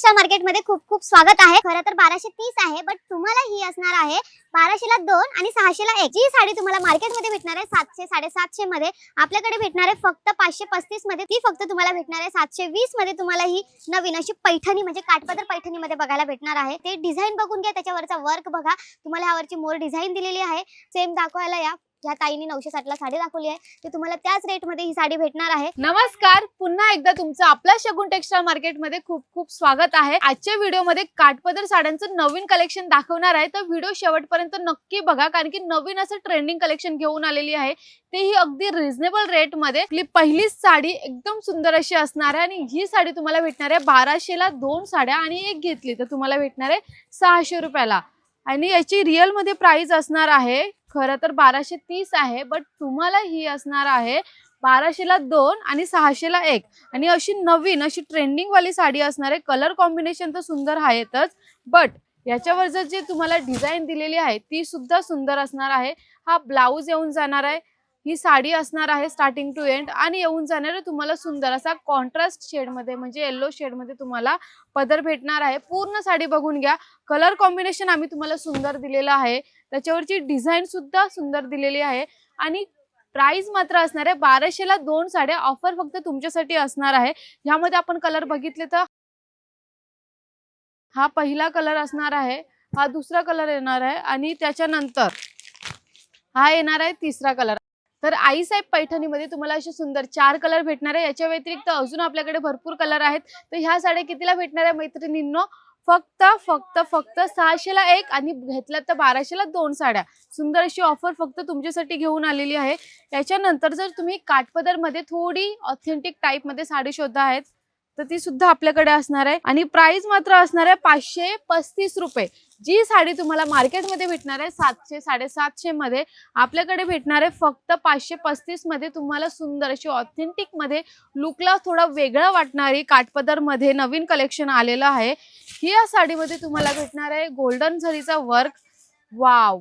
Textile मार्केटमध्ये खूप खूप स्वागत आहे। खरं तर 1230 आहे, बट तुम्हाला ही असणार आहे 1200 ला 2 आणि 600 ला 1। जी साडी तुम्हाला मार्केटमध्ये भेटणार आहे 700 750 मध्ये, आपल्याकडे भेटणार आहे फक्त 535 मध्ये। ती फक्त तुम्हाला भेटणार आहे 720 मध्ये। तुम्हाला ही नवीन अशी पैठणी म्हणजे काठपदर पैठणी मध्ये बघायला भेटणार आहे। ते डिझाइन बघून घ्या, त्याच्यावरचा वर्क बघा, तुम्हाला यावरची मोर डिझाइन दिलेली आहे। सेम दाखवायला या ताईंनी 960 ला साडी दाखवली आहे, ते तुम्हाला त्याच रेट मध्ये ही साडी भेटणार आहे। नमस्कार, पुन्हा एकदा तुमचं आपल्या शगुन टेक्सटाईल मार्केट मध्ये खूप खूप स्वागत आहे। आजच्या व्हिडिओ मध्ये काठपदर साड्यांचं नवीन कलेक्शन दाखवणार आहे, तर व्हिडिओ शेवटपर्यंत नक्की बघा, कारण की नवीन असं ट्रेंडिंग कलेक्शन घेऊन आलेली आहे, तेही अगदी रिझनेबल रेट मध्ये। आपली पहिलीच साडी एकदम सुंदर अशी असणार आहे आणि ही साडी तुम्हाला भेटणार आहे 1200 ला 2 साड्या आणि एक घेतली तर तुम्हाला भेटणार आहे 600 रुपयाला। आणि याची रिअल मध्ये प्राइस असणार आहे खरं तर 1230 आहे, बट तुम्हाला ही असणार आहे 1200 ला 2 आणि 600 ला 1। आणि अशी नवीन अशी ट्रेंडिंग वाली साडी असणार आहे। कलर कॉम्बिनेशन तर सुंदर आहेतच, बट याच्यावर जे तुम्हाला डिझाइन दिलेली आहे ती सुद्धा सुंदर असणार आहे। हा ब्लाउज येऊन जाणार आहे, ही साडी असणार आहे स्टार्टिंग टू एंड, आणि येऊन जाणार आहे तुम्हाला सुंदर असा कॉन्ट्रास्ट शेड मध्ये म्हणजे येलो शेड मध्ये तुम्हाला पदर भेटणार आहे। पूर्ण साडी बघून घ्या, कलर कॉम्बिनेशन आम्ही तुम्हाला सुंदर दिलेला आहे, त्याच्यावरची डिझाइन सुद्धा सुंदर दिलेली आहे। आणि प्राइस मात्र असणार आहे 1200 ला 2 साड्या। ऑफर फक्त तुमच्यासाठी असणार आहे। यामध्ये आपण कलर बघितले तर हा पहिला कलर असणार आहे, हा दुसरा कलर येणार आहे आणि त्याच्यानंतर हा येणार आहे तिसरा कलर। तर आई साहेब पैठणी मध्ये तुम्हाला असे सुंदर 4 कलर भेटणार आहे। याच्या व्यतिरिक्त अजून आपल्याकडे भरपूर कलर आहेत। तर ह्या साड्या कितीला भेटणार आहे मैत्रिणींनो? फक्त 600 ला 1 आणि घेतलं तर 1200 ला 2 साड्या। सुंदर अशी ऑफर फक्त तुमच्यासाठी घेऊन आलेली आहे। याच्यानंतर जर तुम्ही काठपदर मध्ये थोडी ऑथेंटिक टाइप मध्ये साडी शोधता आहेत तर ती सुद्धा आपल्याकडे असणार आहे आणि प्राइस मात्र असणार आहे 535 रुपये। जी साडी तुम्हाला मार्केटमध्ये भेटणार आहे 700 750 मध्ये, आपल्याकडे भेटणार आहे फक्त 535 मध्ये। तुम्हाला सुंदर अशी ऑथेंटिक मध्ये लुकला थोडा वेगळा वाटणारी काठपदर मध्ये नवीन कलेक्शन आलेलं आहे। ही या साडीमध्ये तुम्हाला भेटणार आहे गोल्डन झरीचा वर्क। वाव,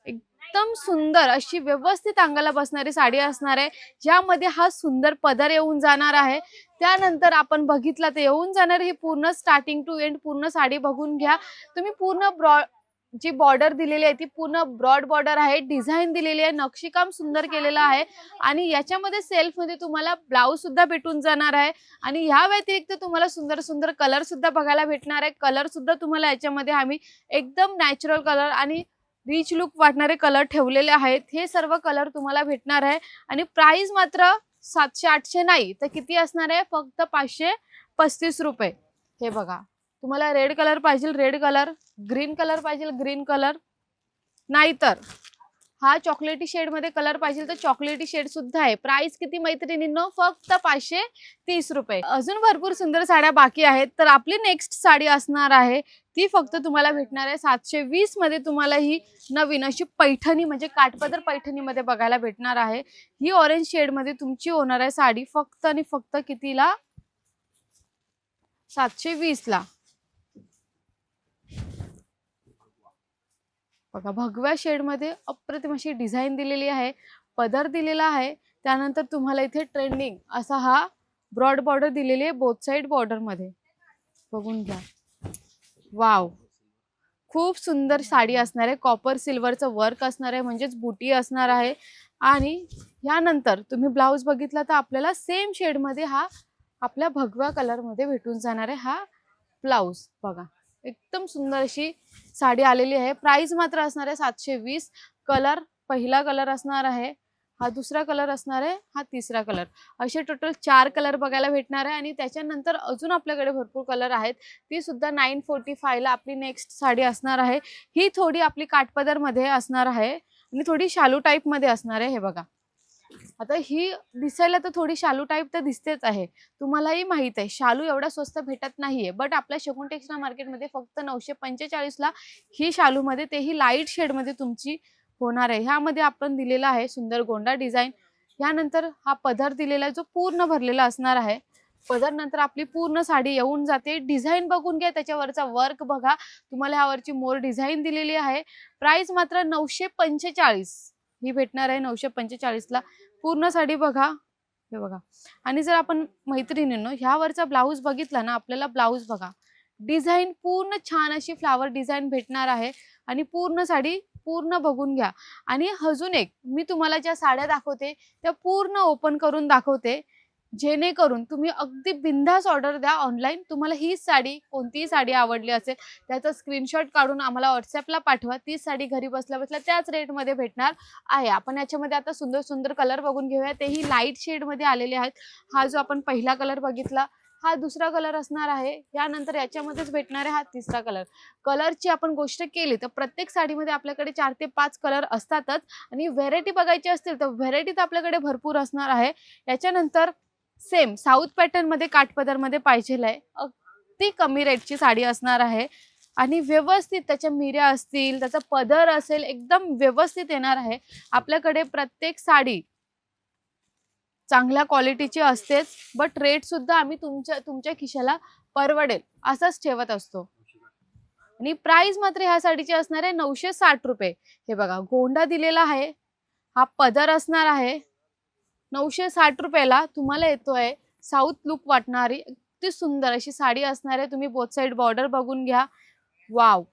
एकदम सुंदर अशी व्यवस्थित अंगाला बसणारी साडी असणार आहे, ज्यामध्ये हा सुंदर पदर येऊन जाणार आहे। त्यानंतर आपण बघितलं तर येऊन जाणार ही पूर्ण स्टार्टिंग टू एंड पूर्ण साडी बघून घ्या तुम्ही। पूर्ण जी बॉर्डर दिलेली आहे ती पूर्ण ब्रॉड बॉर्डर आहे, डिझाइन दिलेली आहे, नक्षीकाम सुंदर केलेलं आहे आणि याच्यामध्ये सेल्फ मध्ये तुम्हाला ब्लाउज सुद्धा भेटून जाणार आहे। आणि ह्या व्यतिरिक्त तुम्हाला सुंदर सुंदर कलर सुद्धा बघायला भेटणार आहे। कलर सुद्धा तुम्हाला याच्यामध्ये आम्ही एकदम नॅचरल कलर आणि रिच लुक वाटणारे कलर ठेवलेले आहेत। हे सर्व कलर तुम्हाला भेटणार आहे आणि प्राइस मात्र 700 800 नाही तर किती असणार आहे? फक्त 535 रुपये। हे बघा, तुम्हाला रेड कलर पाहिजे रेड कलर, ग्रीन कलर पाहिजे ग्रीन कलर, नाहीतर हा चॉकलेटी शेड मध्ये कलर पाहिजे तर चॉकलेटी शेड सुद्धा आहे। प्राइस किती मैत्रिणींनो? फक्त 530 रुपये। अजून भरपूर सुंदर साड्या बाकी आहेत। तर आपली नेक्स्ट साडी असणार आहे ती फक्त तुम्हाला भेटणार आहे 720 मध्ये। तुम्हाला ही नवीन अशी पैठणी म्हणजे काठपदर पैठणी मध्ये बघायला भेटणार आहे। ही ऑरेंज शेड मध्ये तुमची होणार आहे साडी फक्त आणि फक्त कितीला? 720 ला। बघा, भगव्या शेड मध्ये अप्रतिम अशी डिझाइन दिलेली आहे, पदर दिलेला आहे। त्यानंतर तुम्हाला इथे ट्रेंडिंग असा हा ब्रॉड बॉर्डर दिलेली आहे बोथ साइड बॉर्डर मध्ये, बघून घ्या। वाव, खूप सुंदर साडी असणार आहे। कॉपर सिल्वरचं वर्क असणार आहे म्हणजेच बुटी असणार आहे। आणि यानंतर तुम्ही ब्लाउज बघितला तर आपल्याला सेम शेड मध्ये हा आपल्या भगव्या कलर मध्ये भेटून जाणार आहे हा ब्लाउज। बघा, एकदम सुंदर अशी साडी आलेली आहे। प्राइस मात्र असणार आहे 720। कलर पहिला कलर असणार आहे, हा दुसरा कलर असणार आहे, हा तिसरा कलर, असे टोटल 4 कलर बघायला भेटणार आहे। आणि त्याच्यानंतर अजून आपल्याकडे भरपूर कलर आहेत, ती सुद्धा 945 ला आपली नेक्स्ट साडी असणार आहे। ही थोडी आपली काठपदर मध्ये असणार आहे आणि थोडी शालू टाइप मध्ये असणार आहे। हे बघा, आता ही दिसायला तर थोडी शालू टाइप तर दिसतेच आहे, तुम्हालाही माहित आहे शालू एवढा स्वस्त भेटत नाहीये, बट आपल्या शगुन टेक्सटाईल मार्केट मध्ये फक्त 945 ला ही शालू मध्ये, तेही लाईट शेड मध्ये तुमची होणार आहे। ह्यामध्ये आपण दिलेला आहे सुंदर गोंडा डिझाइन। यानंतर हा पदर दिलेला आहे जो पूर्ण भरलेला असणार आहे। पदर नंतर आपली पूर्ण साडी येऊन जाते। डिझाइन बघून घ्या, त्याच्यावरचा वर्क बघा, तुम्हाला ह्यावरची मोर डिझाइन दिलेली आहे। प्राइस मात्र 945 ही भेटणार आहे 945 ला। पूर्ण साडी बघा, हे बघा. आणि जर आपण मैत्रिणींनो ह्यावरचा ब्लाऊज बघितला ना, आपल्याला ब्लाऊज बघा डिझाईन पूर्ण छान अशी फ्लावर डिझाईन भेटणार आहे. आणि पूर्ण साडी पूर्ण बघून घ्या. आणि अजून एक मी तुम्हाला ज्या साड्या दाखवते त्या पूर्ण ओपन करून दाखवते, जेणेकरून तुम्ही अगदी बिंदास ऑर्डर द्या ऑनलाईन. तुम्हाला ही साडी कोणतीही साडी आवडली असेल त्याचा स्क्रीनशॉट काढून आम्हाला व्हॉट्सअपला पाठवा. तीच साडी घरी बसल्या बसल्या त्याच रेटमध्ये भेटणार आहे. आपण याच्यामध्ये आता सुंदर सुंदर कलर बघून घेऊया. तेही लाईट शेडमध्ये आलेले आहेत. हा जो आपण पहिला कलर बघितला हा दुसरा कलर असणार आहे. यानंतर याच्यामध्येच भेटणार आहे हा तिसरा कलर. कलरची आपण गोष्ट केली तर प्रत्येक साडीमध्ये आपल्याकडे 4 ते 5 कलर असतातच. आणि व्हेरायटी बघायची असतील तर व्हेरायटी तर आपल्याकडे भरपूर असणार आहे. याच्यानंतर सेम साऊथ पॅटर्न मध्ये काठपदरमध्ये पाहिजे आहे. अगदी कमी रेटची साडी असणार आहे. आणि व्यवस्थित त्याच्या मिऱ्या असतील, त्याचा पदर असेल, एकदम व्यवस्थित येणार आहे. आपल्याकडे प्रत्येक साडी चांगल्या क्वालिटीची असतेच, बट रेट सुद्धा आम्ही तुमच्या खिशाला परवडेल असंच ठेवत असतो. आणि प्राइस मात्र ह्या साडीची असणार आहे 960 रुपये. हे बघा गोंडा दिलेला आहे, हा पदर असणार आहे. 960 रुपयाला तुम्हाला येतोय साऊथ लुक वाटणारी अगदी सुंदर अशी साडी असणार आहे. तुम्ही बोथ साइड बॉर्डर बघून घ्या. वाव.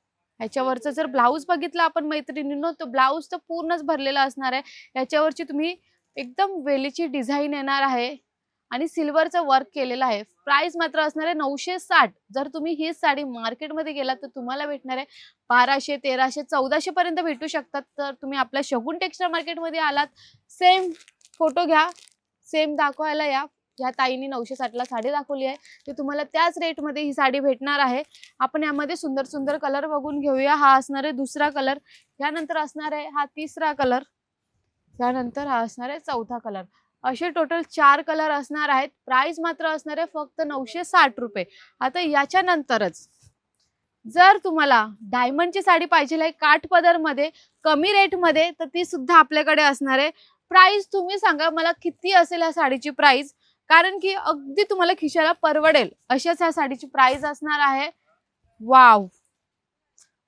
ह्याच्यावरचं जर ब्लाऊज बघितला आपण मैत्रिणींनो तर ब्लाऊज तर पूर्णच भरलेला असणार आहे. याच्यावरची तुम्ही एकदम वेलीची डिझाईन येणार आहे आणि सिल्वरचं वर्क केलेलं आहे. प्राइस मात्र असणार आहे 960. जर तुम्ही ही साडी मार्केटमध्ये गेलात तर तुम्हाला भेटणार आहे 1200, 1300, 1400 पर्यंत भेटू शकतात. तर तुम्ही आपल्या शगुन टेक्सटाईल मार्केटमध्ये आलात, सेम फोटो घ्या, सेम दाखवायला या. या ताईने 960ला साडी दाखवली आहे ते तुम्हाला त्याच रेटमध्ये ही साडी भेटणार आहे. आपण यामध्ये सुंदर सुंदर कलर बघून घेऊया. हा असणार आहे दुसरा कलर, यानंतर असणार आहे हा तिसरा कलर, त्यानंतर हा असणार आहे चौथा कलर. असे टोटल 4 कलर असणार आहेत. प्राइस मात्र असणार आहे फक्त 960 रुपये. आता याच्यानंतरच जर तुम्हाला डायमंडची साडी पाहिजे आहे काठपदरमध्ये कमी रेटमध्ये तर ती सुद्धा आपल्याकडे असणार आहे. प्राइस तुम्ही सांगा मला किती असेल या साडीची प्राइस, कारण की अगदी तुम्हाला खिशाला परवडेल अशाच ह्या साडीची प्राइस असणार आहे. वाव,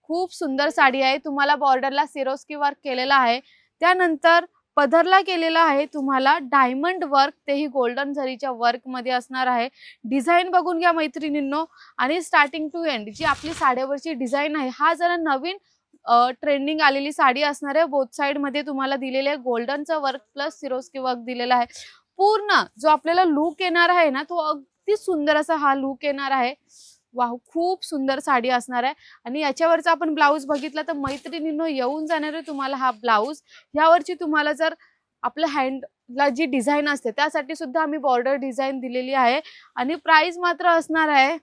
खूप सुंदर साडी आहे. तुम्हाला बॉर्डरला सिरोस्की वर्क केलेला आहे, त्यानंतर पदरला केलेला आहे तुम्हाला डायमंड वर्क, तेही गोल्डन जरीच्या वर्क मध्ये असणार आहे. डिझाईन बघून घ्या मैत्रिणींनो. आणि स्टार्टिंग टू एंड जी आपली साड्यावरची डिझाईन आहे हा जरा नवीन ट्रेंडिंग आलेली साडी असणार आहे. बोथ साइड मध्ये तुम्हाला दिलेले आहे गोल्डनचं वर्क प्लस सिरोस्की वर्क दिलेला आहे. पूर्ण जो आपल्याला लुक येणार आहे ना तो अगदी सुंदर असा हा लुक येणार आहे. वाव, खूप सुंदर साडी असणार आहे. आणि याच्यावरचा आपण ब्लाऊज बघितला तर मैत्रिणींनो येऊन जाणार आहे तुम्हाला हा ब्लाऊज. यावरची तुम्हाला जर आपल्या हँडला जी डिझाईन असते त्यासाठी सुद्धा आम्ही बॉर्डर डिझाईन दिलेली आहे. आणि प्राइस मात्र असणार आहे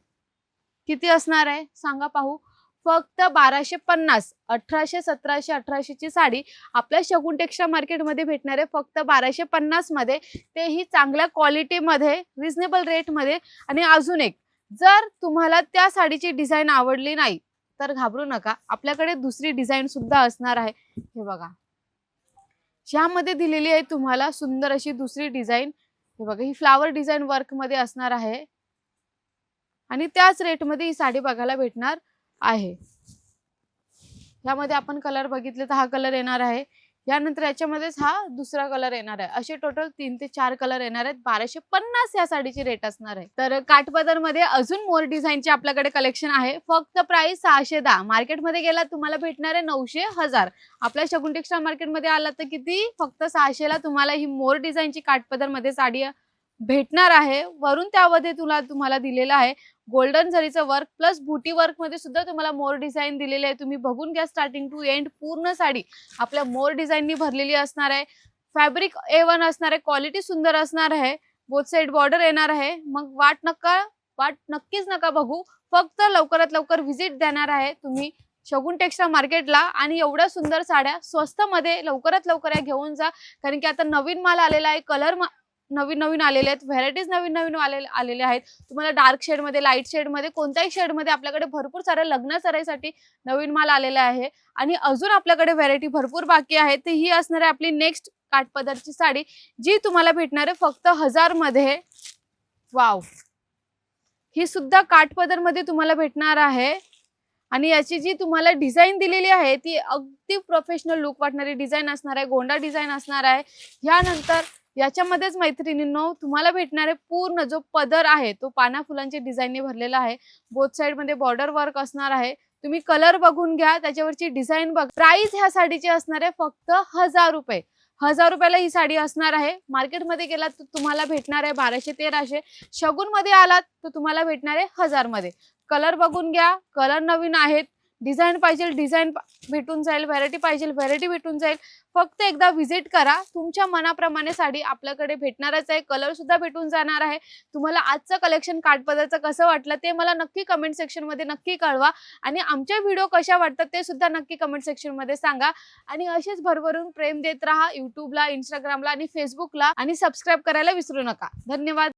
किती असणार आहे सांगा पाहू, फक्त 1250. 1800, 1700, 1800 ची साडी आपल्या शगुन टेक्सटाईल मार्केटमध्ये भेटणार आहे फक्त 1250 मध्ये, तेही चांगल्या क्वालिटीमध्ये, रिझनेबल रेटमध्ये. आणि अजून एक, जर तुम्हाला त्या साडीची डिझाईन आवडली नाही तर घाबरू नका, आपल्याकडे दुसरी डिझाईन सुद्धा असणार आहे. हे बघा ज्यामध्ये दिलेली आहे तुम्हाला सुंदर अशी दुसरी डिझाईन. हे बघा ही फ्लावर डिझाईन वर्क मध्ये असणार आहे आणि त्याच रेटमध्ये ही साडी बघायला भेटणार आहे. यामध्ये आपण कलर बघितले तर हा कलर येणार आहे, यानंतर याच्यामध्येच हा दुसरा कलर येणार आहे. असे टोटल 3 ते 4 कलर येणार आहेत. 1250 या साडीची रेट असणार आहे. तर काठपदर मध्ये अजून मोर डिझाईनचे आपल्याकडे कलेक्शन आहे. फक्त प्राइस 610. मार्केटमध्ये गेला तुम्हाला भेटणार आहे 900, 1000. आपल्या शगुन टेक्सटाईल मार्केटमध्ये आला तर किती, फक्त 600 ला तुम्हाला ही मोर डिझाईनची काठपदर मध्ये साडी भेटणार आहे. वरून त्यामध्ये तुम्हाला दिलेला आहे गोल्डन जरीचं वर्क प्लस बुटी वर्क मध्ये सुद्धा तुम्हाला मोर डिझाईन दिलेले आहे. तुम्ही बघून घ्या स्टार्टिंग टू एंड पूर्ण साडी आपल्या मोर डिझाईननी भरलेली असणार आहे. फॅब्रिक A1 असणार आहे, क्वालिटी सुंदर असणार आहे. बोथ साइड बॉर्डर येणार आहे. मग वाट नक्कीच नका बघू, फक्त लवकरात लवकर व्हिजिट देणार आहे तुम्ही शगुन टेक्सटाईल मार्केटला. आणि एवढ्या सुंदर साड्या स्वस्त मध्ये लवकरात लवकर या घेऊन जा, कारण की आता नवीन माल आलेला आहे, कलर नवीन आलेले आहेत, व्हेरायटीज नवीन आलेले आहेत. तुम्हाला डार्क शेड मध्ये, लाईट शेड मध्ये, कोणत्याही शेड मध्ये आपल्याकडे भरपूर साऱ्या लग्न सराईसाठी नवीन माल आलेला आहे. आणि अजून आपल्याकडे व्हेरायटी भरपूर बाकी आहे. तर ही असणार आहे आपली नेक्स्ट काठपदरची साडी, जी तुम्हाला भेटणार आहे फक्त 1000 मध्ये. वाव, ही सुद्धा काठपदर मध्ये तुम्हाला भेटणार आहे. आणि याची जी तुम्हाला डिझाईन दिलेली आहे ती अगदी प्रोफेशनल लुक वाटणारी डिझाईन असणार आहे. गोंडा डिझाईन असणार आहे. यानंतर याच्यामध्येच मैत्रिणींनो तुम्हाला भेटणारे पूर्ण जो पदर आहे तो पाना फुलांच्या डिझाईनने भरलेला आहे. बोथ साइड मध्ये बॉर्डर वर्क असणार आहे. तुम्ही कलर बघून घ्या, त्याच्यावरची डिझाईन बघ. प्राइस ह्या साडीची असणार आहे फक्त 1000 रुपये. 1000 रुपयाला ही साडी असणार आहे. मार्केटमध्ये गेलात तर तुम्हाला भेटणार आहे 1200-1300. शगुन मध्ये आलात तर तुम्हाला भेटणार आहे 1000 मध्ये. कलर बघून घ्या, कलर नवीन आहेत. डिझाईन पाहिजे डिझाईन भेटून जाईल, व्हरायटी पाहिजे व्हरायटी भेटून जाईल. फक्त एकदा व्हिजिट करा, तुमच्या मनाप्रमाणे साडी आपल्याकडे भेटणारच आहे. कलर सुद्धा भेटून जाणार आहे. तुम्हाला आजचं कलेक्शन काठपदरचं कसं वाटलं ते मला नक्की कमेंट सेक्शन मध्ये नक्की कळवा. आणि आमचे व्हिडिओ कशा वाटतात ते सुद्धा नक्की कमेंट सेक्शन मध्ये सांगा. आणि असेच भरभरून प्रेम देत राहा युट्यूबला, इंस्टाग्रामला आणि फेसबुकला. आणि सबस्क्राईब करायला विसरू नका. धन्यवाद.